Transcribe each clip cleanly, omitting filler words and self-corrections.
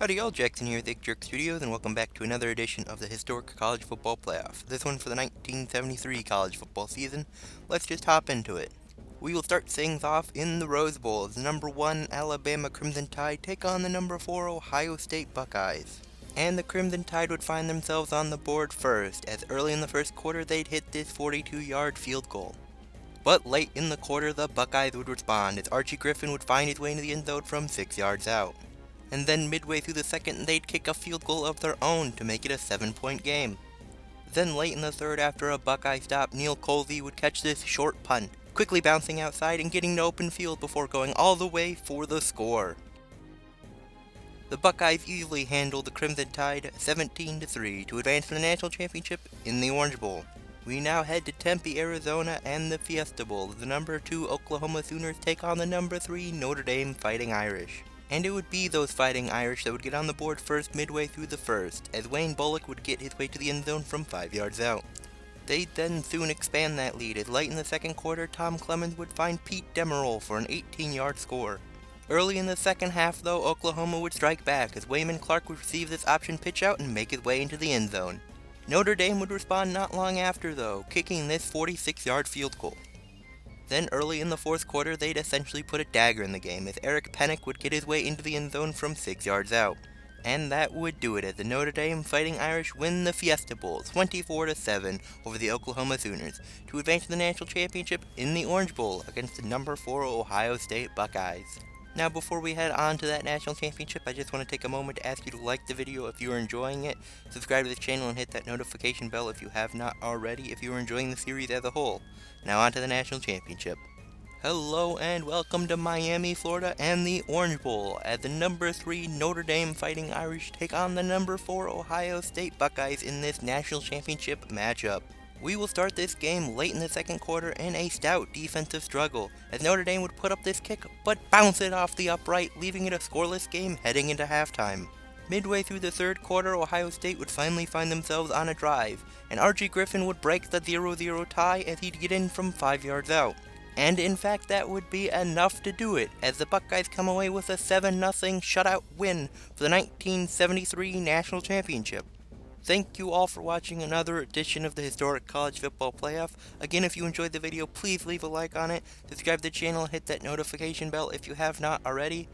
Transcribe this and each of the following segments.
Howdy y'all, Jackson here at the Jerk Studios, and welcome back to another edition of the Historic College Football Playoff. This one for the 1973 college football season. Let's just hop into it. We will start things off in the Rose Bowl as the number 1 Alabama Crimson Tide take on the number 4 Ohio State Buckeyes. And the Crimson Tide would find themselves on the board first, as early in the first quarter they'd hit this 42-yard field goal. But late in the quarter, the Buckeyes would respond as Archie Griffin would find his way into the end zone from 6 yards out. And then midway through the second, they'd kick a field goal of their own to make it a 7-point game. Then late in the third, after a Buckeye stop, Neil Colsey would catch this short punt, quickly bouncing outside and getting to open field before going all the way for the score. The Buckeyes easily handled the Crimson Tide 17-3 to advance to the national championship in the Orange Bowl. We now head to Tempe, Arizona and the Fiesta Bowl as the number 2 Oklahoma Sooners take on the number 3 Notre Dame Fighting Irish. And it would be those Fighting Irish that would get on the board first midway through the first, as Wayne Bullock would get his way to the end zone from 5 yards out. They'd then soon expand that lead as late in the second quarter, Tom Clemens would find Pete Demerol for an 18-yard score. Early in the second half though, Oklahoma would strike back as Waymon Clark would receive this option pitch out and make his way into the end zone. Notre Dame would respond not long after though, kicking this 46-yard field goal. Then early in the fourth quarter, they'd essentially put a dagger in the game as Eric Pennick would get his way into the end zone from 6 yards out. And that would do it as the Notre Dame Fighting Irish win the Fiesta Bowl 24-7 over the Oklahoma Sooners to advance to the national championship in the Orange Bowl against the number 4 Ohio State Buckeyes. Now before we head on to that national championship, I just want to take a moment to ask you to like the video if you are enjoying it, subscribe to the channel and hit that notification bell if you have not already if you are enjoying the series as a whole. Now on to the national championship. Hello and welcome to Miami, Florida and the Orange Bowl as the number 3 Notre Dame Fighting Irish take on the number 4 Ohio State Buckeyes in this national championship matchup. We will start this game late in the second quarter in a stout defensive struggle, as Notre Dame would put up this kick but bounce it off the upright, leaving it a scoreless game heading into halftime. Midway through the third quarter, Ohio State would finally find themselves on a drive, and Archie Griffin would break the 0-0 tie as he'd get in from 5 yards out. And in fact that would be enough to do it, as the Buckeyes come away with a 7-0 shutout win for the 1973 National Championship. Thank you all for watching another edition of the Historic College Football Playoff. Again, if you enjoyed the video, please leave a like on it, subscribe to the channel, and hit that notification bell if you have not already.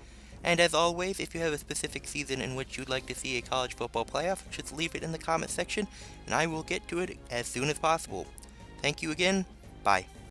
And as always, if you have a specific season in which you'd like to see a college football playoff, just leave it in the comment section, and I will get to it as soon as possible. Thank you again. Bye.